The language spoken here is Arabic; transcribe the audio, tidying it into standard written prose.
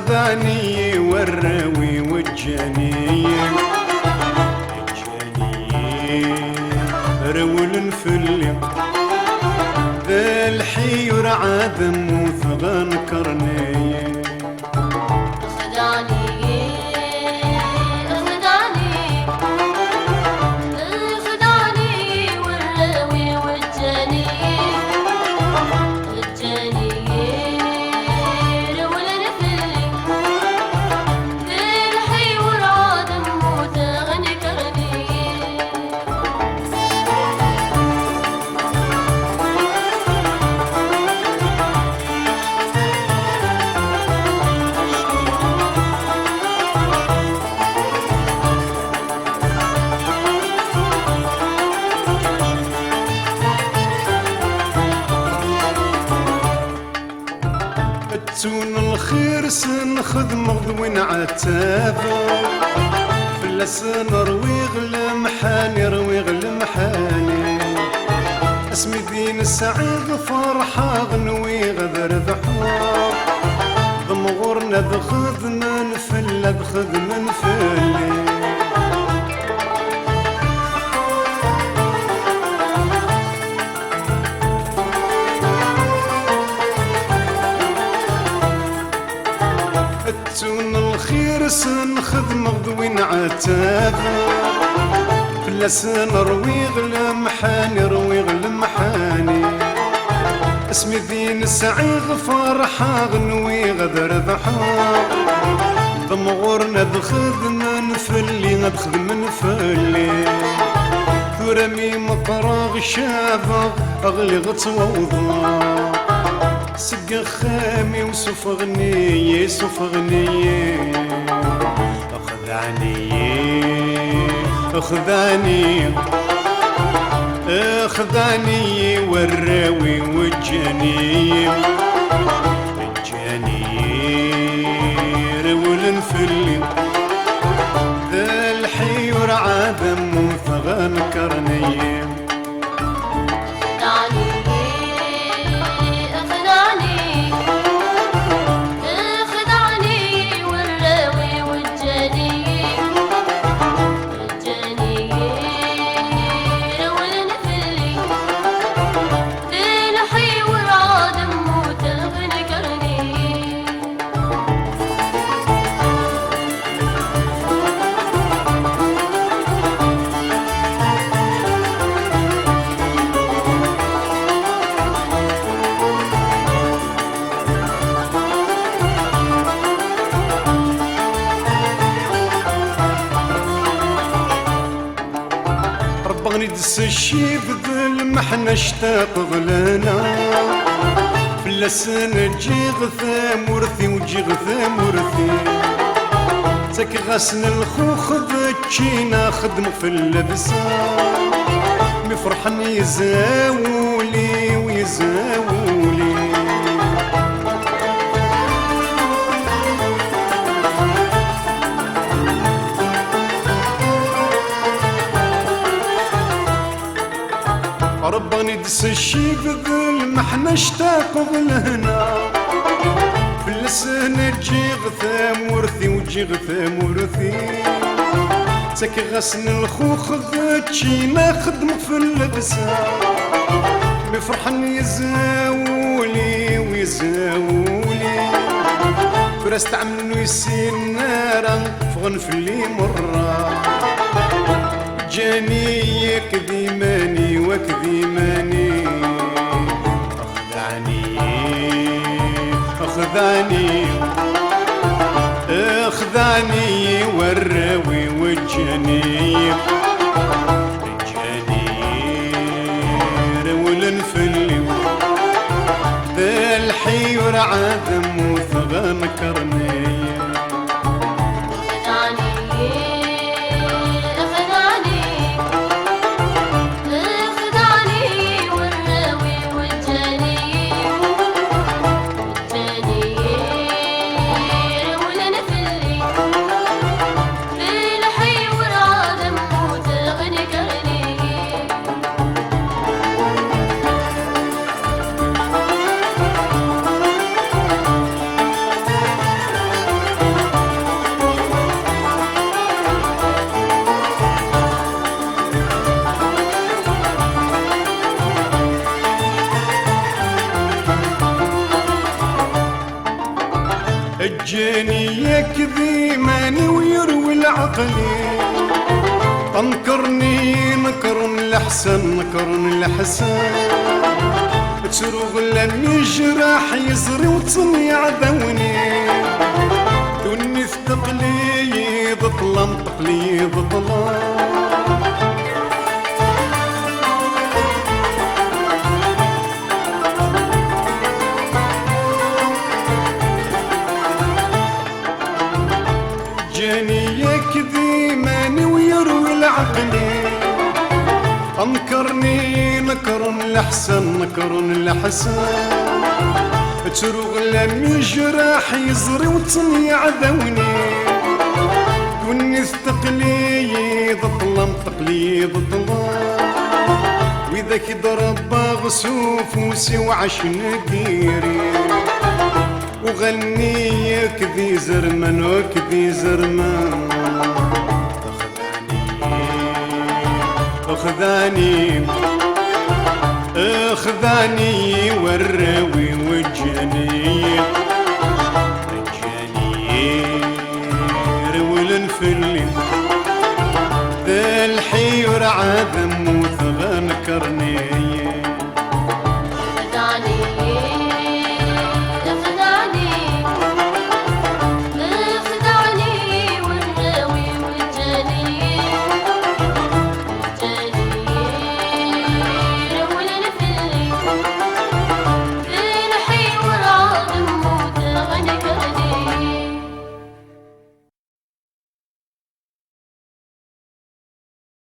خذاني والراوي والجاني رول نفلي ذا الحيور عادم وثغان كرني تون الخير سنخذ مغضوين عتابه فلا سنروي غلم حاني روي غلم حاني اسمي دين السعيد فرحة غنوي غذر ذحوار ضمغورنا دخذ منفل دخذ منفلي تون الخير سنخذ مغضوين عتابه فلا سنروي غلم حاني روي غلم حاني اسمي دين السعيد فرحة غنوي غدر ضحى ضمغورنا دخذ منفلي ندخذ منفلي ثرمي مطرغ شابغ اغلي غتوضا سق خامي وسوف غنية سوف غنية أخذاني والراوي والجاني رول نفلي ذا الحيور عادم وثغان كرني بغني دس الشيب بالمحنة اشتاق غلانا فلا سنة تجي غثام ورثي وتجي غثام ورثي تاك غاسن الخوخ بتشينا خدم في اللبسة مفرحن يزاولي ويزاولي رباني دس الشيب بالمحنة اشتاق لهنا في اللسان تجي غثام ورثي وتجي غثام ورثي تاك غسن الخوخ بتشينا خدم في اللبسة مفرحن يزاولي ويزاولي فراس تعملو يسين نارا فغنفلي مرة جاني كذيماني وكذيماني أخذاني والراوي والجاني رول نفلي ذا الحيور عادم وثغان كرني جاني كذي ماني ويروي العقلي انكرني نكر الحسن نكر الحسن تروغ لم جراح يزري وطني عذوني دوني ثقلي ظلم تقلي ظلم جاني كذي ماني ويروي العقلي انكرني نكر الحسن نكر الحسن تروغ لم جراح يزري وطني عذوني دوني ثقلي ظلم تقلي ظلم وإذا ضرب غسوف وسوعش نديري وغني كذي زرمان وكذي زرمان اخذاني اخذاني والراوي والجنين